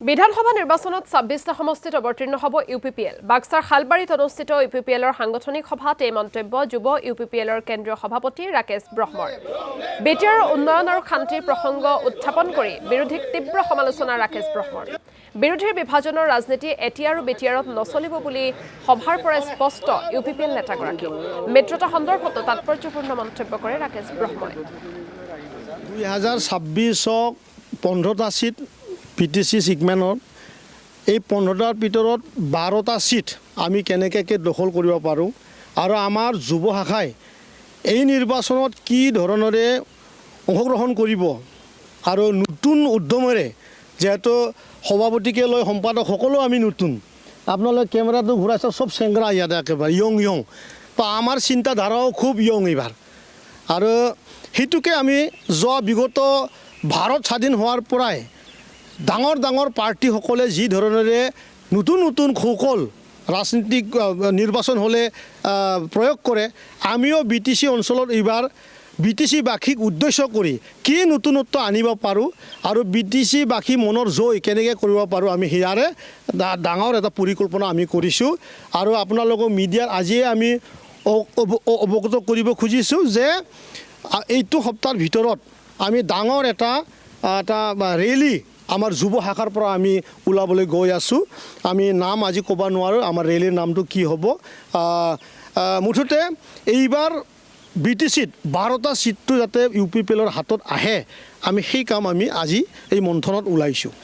বিধানসভা নিৰ্বাচনত ২৬টা সমষ্টিত অৱতীৰ্ণ হ'ব ইউপিপিএল। বাক্সাৰ শালবাৰীত অনুষ্ঠিত ইউপিপিএলৰ সাংগঠনিক সভাত এই মন্তব্য যুৱ ইউপিপিএলৰ কেন্দ্ৰীয় সভাপতি ৰাকেশ ব্ৰহ্মৰ। বেটিয়াৰ উন্নয়ন আৰু শান্তিৰ প্ৰসংগ উত্থাপন কৰি বিৰোধীক তীব্ৰ সমালোচনা ৰাকেশ ব্ৰহ্মৰ। বিৰোধীৰ বিভাজনৰ ৰাজনীতি এতিয়া আৰু বেটিয়াৰত নচলিব বুলি সভাৰ পৰাই স্পষ্ট ইউপিপিএল নেতাগৰাকী। মিত্ৰতা সন্দৰ্ভতো তাৎপৰ্যপূৰ্ণ মন্তব্য কৰে ৰাকেশ ব্ৰহ্মই। 2026 15টা সিট PTC সিগমেন্টত এই 15টাৰ ভিতৰত 12টা সিট আমি কেনেকৈ দখল কৰিব পাৰোঁ আৰু আমাৰ যুৱ শাখাই এই নিৰ্বাচনত কি ধৰণেৰে অংশগ্ৰহণ কৰিব আৰু নতুন উদ্যমেৰে যেহেতু সভাপতিকে লৈ সম্পাদক সকলো আমি নতুন আপোনালোকে কেমেৰাটো ঘূৰাইছে চব চেংৰা ইয়াতে একেবাৰে ইয়ং তো আমাৰ চিন্তাধাৰাও খুব ইয়ং এইবাৰ আৰু সেইটোকে আমি যোৱা বিগত ভাৰত স্বাধীন হোৱাৰ পৰাই ডাঙৰ ডাঙৰ পাৰ্টিসকলে যি ধৰণেৰে নতুন নতুন কৌশল ৰাজনীতিক নিৰ্বাচন হ'লে প্ৰয়োগ কৰে আমিও BTC অঞ্চলত এইবাৰ BTCবাসীক উদ্দেশ্য কৰি কি নতুনত্ব আনিব পাৰোঁ আৰু BTCবাসী মনৰ জয় কেনেকৈ কৰিব পাৰোঁ আমি হিয়াৰে ডাঙৰ এটা পৰিকল্পনা আমি কৰিছোঁ আৰু আপোনালোকক মিডিয়াৰ আজিয়ে আমি অৱগত কৰিব খুজিছোঁ যে এইটো সপ্তাহৰ ভিতৰত আমি ডাঙৰ এটা ৰেলী আমাৰ যুৱ শাখাৰ পৰা আমি ওলাবলৈ গৈ আছোঁ। আমি নাম আজি ক'ব নোৱাৰোঁ আমাৰ ৰেলীৰ নামটো কি হ'ব। মুঠতে এইবাৰ BTCত 12টা সিটটো যাতে ইউপিপিএলৰ হাতত আহে আমি সেই কাম আমি আজি এই মন্থনত ওলাইছোঁ।